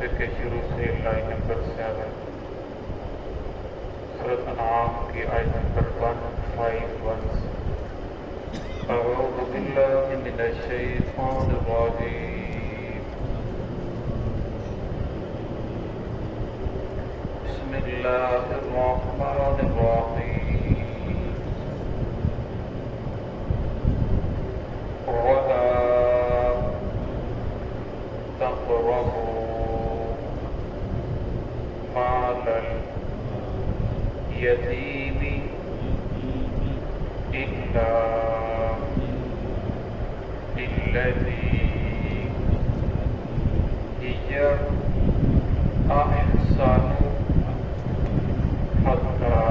صفحے کے شروع سے لائن نمبر 7 سورۃ انعام کی آیت نمبر 151 اعوذ باللہ من الشیطان الرجیم بسم اللہ الرحمن الرحیم وَلَا تقربوا مال اليتيم إلا بالتي هي أحسن حتى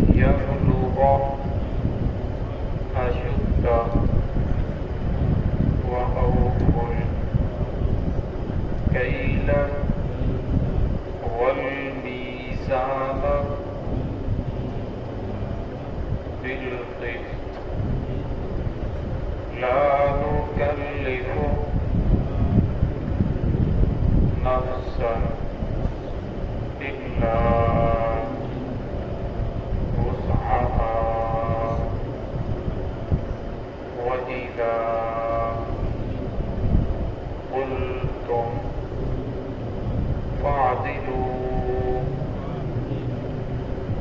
يبلغ أشده وأوفوا الكيل والميزان بالقسط لا نكلف نفسا إلا وسعها وإذا قلتم فاعدلوا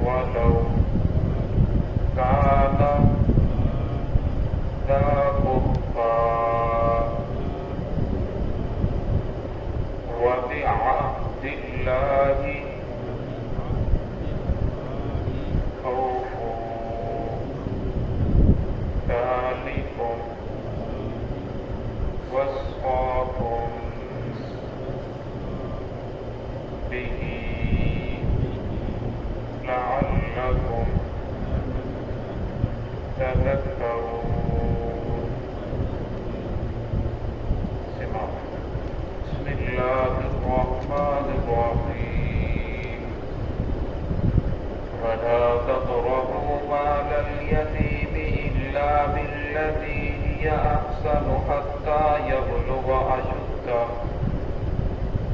ولو كان ذا قربى وبعهد الله أوفوا ذلكم وصاكم به لعلكم تذكرون بسم الله الرحمن الرحيم ولا تقربوا مال اليتيم إلا بالتي هي أحسن حتى يبلغ أشده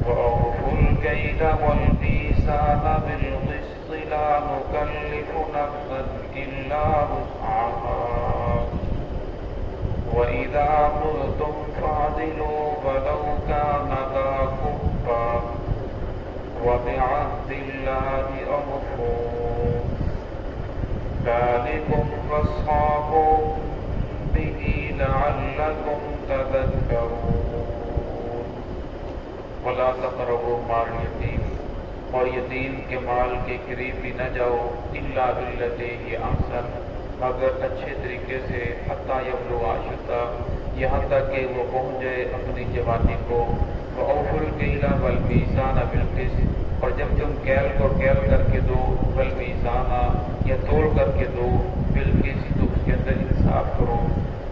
وأوفوا الكيل والميزان بالقسط لا نكلف نفسا إلا وسعها وإذا قلتم فاعدلوا ولو كان ذا قربى وبعهد الله أوفوا ذلكم وصاكم به لعلكم تذكرون ولا تقربوا مال یتیم اور یتیم کے مال کے قریب بھی نہ جاؤ الا بالتی ہی احسن مگر اچھے طریقے سے حتی یبلغ اشدہ یہاں تک کہ وہ پہنچ جائے اپنی جوانی کو وأوفوا الکیل والمیزان بالقسط اور جب تم کیل کو کیل کر کے دو والمیزان یا تول کر کے دو بالقسط تو اس کے اندر انصاف کرو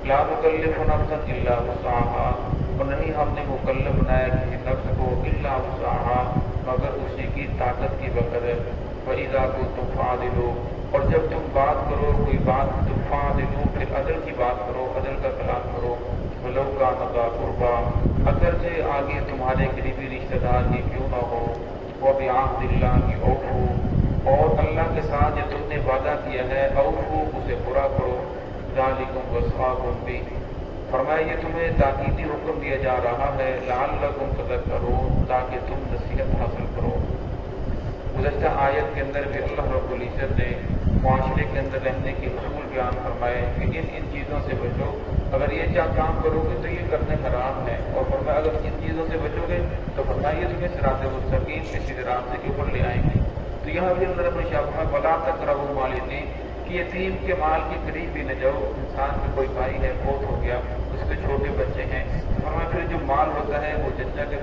لا نکلف نفسا الا وسعها اور نہیں ہم نے مکلف بنایا کسی نفس کو الا وسعها مگر اسی کی طاقت کی بقدر فإذا كنتم فاعدلوا اور جب تم بات کرو کوئی بات تم فاعدلوا پھر عدل کی بات کرو عدل کا کلام کرو ولو كان ذا قربى اگرچہ آگے تمہارے قریبی رشتہ دار ہی کیوں نہ ہو وبعهد الله اوفوا اور اللہ کے ساتھ جو تم نے وعدہ کیا ہے اوفوا اسے پورا کرو ذالکم وصاکم به فرمایا یہ تمہیں تاکیدی حکم دیا جا رہا ہے لعلکم تذکرون تاکہ تم نصیحت حاصل کرو گزشتہ آیت کے اندر بھی اللہ رب العزت نے معاشرے کے اندر رہنے کے اصول بیان فرمائے کہ ان چیزوں سے بچو اگر یہ کام کرو گے تو یہ کرنے حرام ہے اور فرمایا اگر ان چیزوں سے بچو گے تو فرمایا یہ تمہیں صراط مستقیم کے سیدھے راستے کے اوپر لے آئیں گے تو یہاں بھی اللہ رب العزت میں ولا تقربوا مال اليتیم کہ یتیم کے مال کے قریب بھی نہ جاؤ انسان کا کوئی بھائی ہے فوت ہو گیا اس کے چھوٹے بچے ہیں فرمایا پھر جو مال ہوتا ہے وہ چچا کے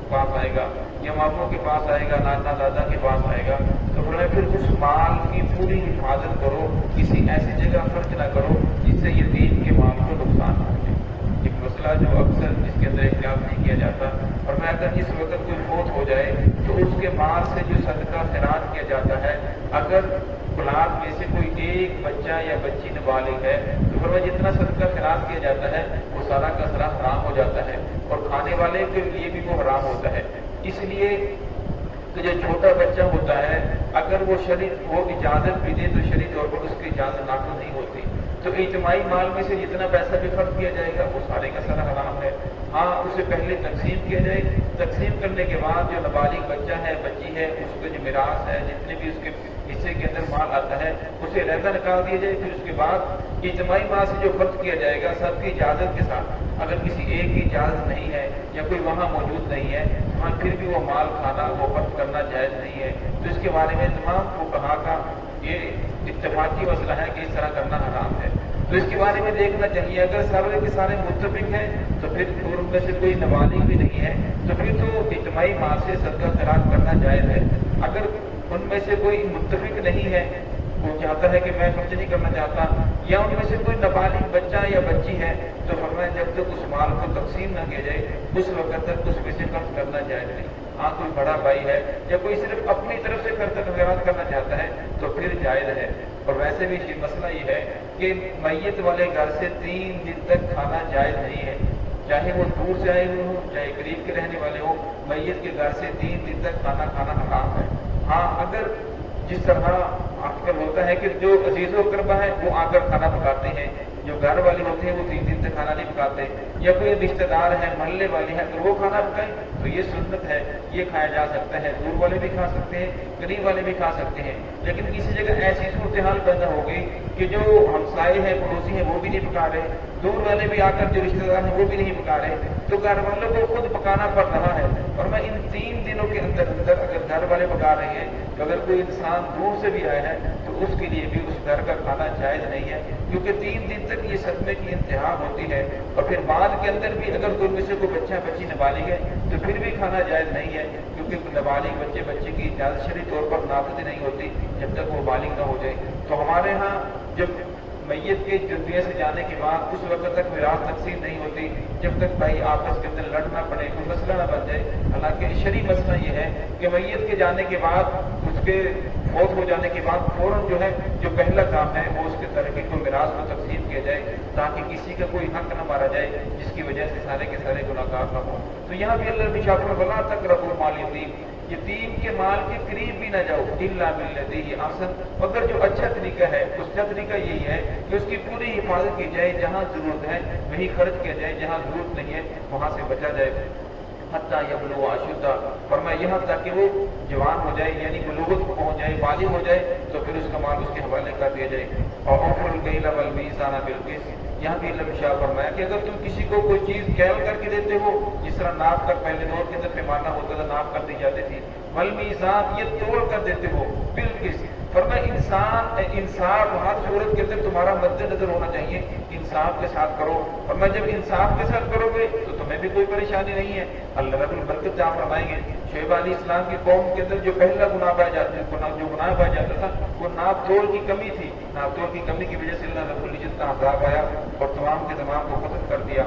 پاس آئے گا یا ماموں کے پاس آئے گا نانا دادا کے پاس آئے گا تو فرمایا پھر اس مال کی پوری حفاظت کرو کسی ایسی جگہ خرچ نہ کرو جس سے یتیم کے مال کو نقصان پہنچے ایک مسئلہ جو اکثر جس کے اندر احتیاط نہیں کیا جاتا اور میں اگر جس وقت کوئی فوت ہو جائے تو اس کے مال سے جو صدقہ خیرات کیا جاتا ہے اگر اولاد میں سے کوئی ایک بچہ یا بچی نابالغ ہے تو فرمایا جتنا صدقہ خیرات کیا جاتا ہے وہ سارا کا سارا حرام ہو جاتا ہے، اور کھانے والے کے لیے بھی وہ حرام ہوتا ہے۔ اس لیے کہ جو چھوٹا بچہ ہوتا ہے اگر وہ وہ اجازت بھی دے تو شرعی طور پر اس کی اجازت نافذ نہیں ہوتی، تو اجتماعی مال میں سے جتنا پیسہ بھی خرچ کیا جائے گا وہ سارے کا سارا حرام ہے۔ ہاں اسے پہلے تقسیم کیا جائے، تقسیم کرنے کے بعد جو نابالغ بچہ ہے بچی ہے اس کو جو میراث ہے جتنے بھی اس کے حصے کے اندر مال آتا ہے اسے علیحدہ نکال دیا جائے، پھر اس کے بعد اجتماعی مال سے جو خرچ کیا جائے گا سب کی اجازت کے ساتھ، اگر کسی ایک کی اجازت نہیں ہے یا کوئی وہاں موجود نہیں ہے وہاں پھر بھی وہ مال کھانا وہ خرچ کرنا جائز نہیں ہے، تو اس کے بارے میں تمام فقہا کا یہ اتفاقی مسئلہ ہے کہ اس طرح کرنا حرام ہے۔ تو اس کے بارے میں دیکھنا چاہیے، اگر سارے کے سارے متفق ہیں تو پھر ان میں سے کوئی نابالغ بھی نہیں ہے تو پھر تو اجتماعی مال سے صدقہ خیرات کرنا جائز ہے۔ اگر ان میں سے کوئی متفق نہیں ہے، وہ چاہتا ہے کہ میں خرچ نہیں کرنا چاہتا، یا ان میں سے کوئی نابالغ بچہ یا بچی ہے تو فرمایا جب تک اس مال کو تقسیم نہ کیا جائے اس وقت تک اس میں سے خرچ کرنا جائز نہیں۔ ہاں کوئی بڑا بھائی ہے یا کوئی صرف اپنی طرف سے خیرات کرنا چاہتا ہے تو پھر جائز ہے۔ اور ویسے بھی مسئلہ یہ ہے کہ میت والے گھر سے 3 دن تک کھانا جائز نہیں ہے، چاہے وہ دور سے آئے ہوئے ہوں چاہے قریب کے رہنے والے ہوں، میت کے گھر سے 3 دن تک کھانا کھانا حرام ہے۔ ہاں اگر جس طرح آج کل ہوتا ہے کہ جو عزیز و اقربا ہے وہ آ کر کھانا پکاتے ہیں، جو گھر والے ہوتے ہیں وہ 3 دن تک کھانا نہیں پکاتے، یا کوئی رشتہ دار ہے محلے والے ہیں تو وہ کھانا پکائیں تو یہ سنت ہے، یہ کھایا جا سکتا ہے، دور والے بھی کھا سکتے ہیں قریب والے بھی کھا سکتے ہیں۔ لیکن کسی جگہ ایسی صورتحال پیدا ہو گئی کہ جو ہمسائے ہیں پڑوسی ہیں وہ بھی نہیں پکا رہے، دور والے بھی آ کر جو رشتہ دار ہیں وہ بھی نہیں پکا رہے، تو گھر والوں کو خود پکانا پڑ رہا ہے۔ اور میں ان 3 دنوں کے اندر اگر گھر والے پکا رہے ہیں تو اگر کوئی انسان دور سے بھی آیا ہے تو اس کے لیے بھی اس گھر کا کھانا جائز نہیں ہے، کیونکہ 3 دن تک یہ صدمے کی انتہا ہوتی ہے۔ اور پھر بعد کے اندر بھی اگر کوئی میں سے کوئی بچہ بچی نابالغ ہے تو پھر بھی کھانا جائز نہیں ہے، کیونکہ نابالغ بچے بچے کی اجازت شرعی طور پر نافذ نہیں ہوتی جب تک وہ بالغ نہ ہو جائے۔ تو ہمارے ہاں جب میت کے دنیا سے جانے کے بعد اس وقت تک میراث تقسیم نہیں ہوتی جب تک بھائی آپس کے اندر لڑ نہ پڑے، کوئی مسئلہ نہ بن جائے۔ حالانکہ شرعی مسئلہ یہ ہے کہ میت کے جانے کے بعد اس کے فوت ہو جانے کے بعد فوراً جو ہے جو پہلا کام ہے وہ اس کے طریقے کو میراث کو تقسیم کیا جائے تاکہ کسی کا کوئی حق نہ مارا جائے جس کی وجہ سے سارے کے سارے گناہگار نہ ہوں۔ تو یہاں بھی اللہ نے شاپ ولا تقربوا مال یتیم، یتیم کے مال کے قریب بھی نہ جاؤ الا باللتی ہی احسن، مگر جو اچھا طریقہ ہے اس کا طریقہ یہی ہے کہ اس کی پوری حفاظت کی جائے، جہاں ضرورت ہے وہی خرچ کیا جائے، جہاں ضرورت نہیں ہے وہاں سے بچا جائے۔ حتیٰ یبلغ اشدہ، فرمایا یہاں تک کہ وہ جوان ہو جائے یعنی بلوغت کو پہنچ جائے بالغ ہو جائے تو پھر اس کا مال اس کے حوالے کر دیا جائے۔ اور اوفوا الکیل والمیزان بالقسط، یہاں بھی علم شاہ فرمایا کہ اگر تم کسی کو کوئی چیز کیل کر کے دیتے ہو، جس طرح ناپ کر پہلے دور کے اندر پیمانہ ہوتا تھا ناپ کر دی جاتی تھی، والمیزان یہ توڑ کر دیتے ہو بالقسط، فرمایا انصاف ہر صورت کے اندر تمہارا مد نظر ہونا چاہیے، انصاف کے ساتھ کرو، اور میں جب انصاف کے ساتھ کرو گے تو تمہیں بھی کوئی پریشانی نہیں ہے۔ اللہ رب البرکت جہاں فرمائیں گے شعیب علیہ السلام کی قوم کے اندر جو پہلا گناہ پایا جاتا تھا وہ ناپ تول کی کمی تھی، ناپ تول کی کمی کی وجہ سے اللہ رب العزت کا عذاب آیا اور تمام کے تمام کو ختم کر دیا۔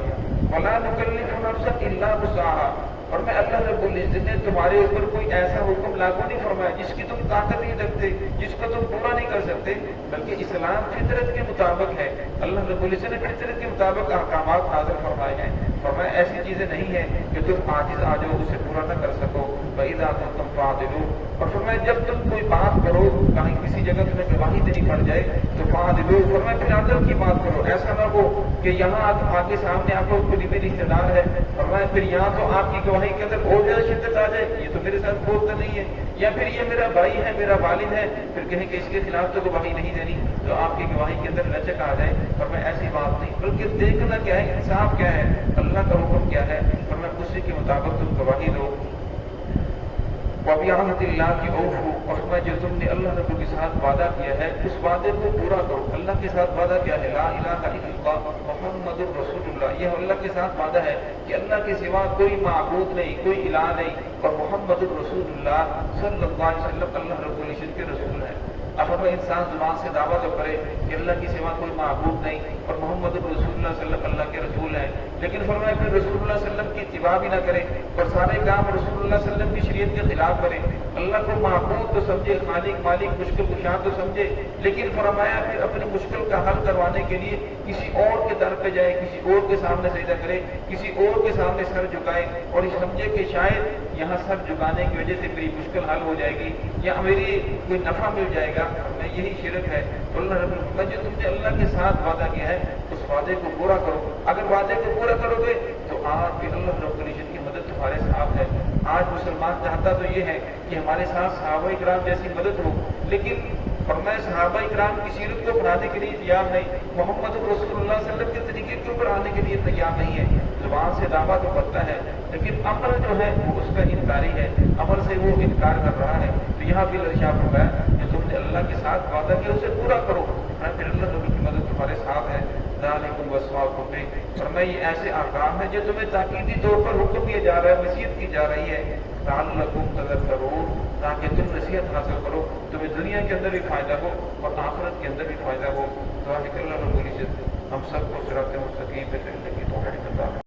وَلَا نُكَلِّفُ نَفْسًا إِلَّا وُسْعَهَا، اور میں اللہ رب العزت نے تمہارے اوپر کوئی ایسا حکم لاگو نہیں فرمایا جس کی تم طاقت نہیں رکھتے، جس کو تم پورا نہیں کر سکتے، بلکہ اسلام فطرت کے مطابق ہے۔ اللہ رب العزت نے فطرت کے مطابق احکامات نازل فرمائے ہیں، فرمایا ایسی چیزیں نہیں ہیں کہ تم عاجز آ جاؤ اسے پورا نہ کر سکو۔ وَإِذَا كُنتُمْ فَاعْدِلُوا، اور فرمایا جب تم کوئی بات کرو کہیں کسی جگہ تمہیں گواہی دینی پڑ جائے تو فَاعْدِلُوا، فرمایا پھر عدل کی بات کرو، ایسا نہ ہو کہ یہاں آگے سامنے آپ کو کوئی بھی رشتہ دار ہے، فرمایا پھر یہاں تو آپ کی گواہی کے اندر اور زیادہ شدت آ جائے، یہ تو میرے ساتھ بولتا نہیں ہے، یا پھر یہ میرا بھائی ہے میرا والد ہے، پھر کہیں کہ اس کے خلاف تو گواہی نہیں دینی، تو آپ کی گواہی کے اندر لچک آ جائے، فرمایا ایسی بات نہیں، بلکہ دیکھنا کیا ہے، انصاف کیا ہے، اللہ کا حکم کیا ہے، فرمایا اسی کے مطابق تم گواہی دو۔ وَبِعَهْدِ اللَّهِ أَوْفُوا، اور فرمایا جو تم نے اللہ رب کے ساتھ وعدہ کیا ہے اس وعدے کو پورا کرو۔ اللہ کے ساتھ وعدہ کیا ہے؟ لا الہ الا اللہ محمد الرسول اللہ، یہ اللہ کے ساتھ وعدہ ہے کہ اللہ کے سوا کوئی معبود نہیں، کوئی الہ نہیں، اور محمد الرسول اللہ صلی اللہ علیہ وسلم اللہ رب العزت کے رسول ہے۔ اب ہمیں انسان زبان سے دعویٰ تو کرے کہ اللہ کی سوا کوئی معبود نہیں اور محمد رسول اللہ صلی اللہ علیہ وسلم اللہ کے رسول ہیں، لیکن فرمایا پھر رسول اللہ صلی اللہ علیہ وسلم کی اتباع بھی نہ کرے اور سارے کام رسول اللہ صلی اللہ علیہ وسلم کی شریعت کے خلاف کرے۔ اللہ کو معبود تو سمجھے، خالق مالک مشکل کشا تو سمجھے، لیکن فرمایا پھر اپنی مشکل کا حل کروانے کے لیے کسی اور کے در پہ جائے، کسی اور کے سامنے سجدہ کرے، کسی اور کے سامنے سر جھکائے اور یہ سمجھے کہ شاید یہاں سر جھکانے کی وجہ سے میری مشکل حل ہو جائے گی یا میری کوئی نفع مل جائے گا، میں یہی شرک ہے۔ تو اللہ رب العزت جو تم نے اللہ کے ساتھ وعدہ کیا ہے اس وعدے کو پورا کرو، اگر وعدے کو پورا کرو گے تو آج بھی اللہ رب العزت کی مدد تمہارے ساتھ ہے۔ آج مسلمان چاہتا تو یہ ہے کہ ہمارے ساتھ صحابہ کرام جیسی مدد ہو، لیکن فرمایا صحابہ کرام کی سیرت کو اپنانے کے لیے تیار نہیں، محمد رسول اللہ صلی اللہ علیہ وسلم کے طریقے کے اوپر آنے کے لیے تیار نہیں ہے۔ زبان سے دعویٰ تو کرتا ہے لیکن عمل جو ہے وہ اس کا انکاری ہے، عمل سے وہ انکار کر رہا ہے۔ تو یہاں بھی ارشاد ہوگا کہ تم نے اللہ کے ساتھ وعدہ کیا اسے پورا کرو، پھر اللہ کی مدد تمہارے ساتھ ہے۔ ذالکم وصاکم بہ، فرمایا یہ ایسے احکام ہیں جو تمہیں تاکیدی طور پر حکم دیا جا رہا ہے، وصیت کی جا رہی ہے، لعلکم تذکرون، تاکہ تم نصیحت حاصل کرو، تمہیں دنیا کے اندر بھی فائدہ ہو اور آخرت کے اندر بھی فائدہ ہو۔ ذالک اللہ رب العزت ہم سب کو صراط مستقیم پہ چلنے کی توفیق عطا فرمائے۔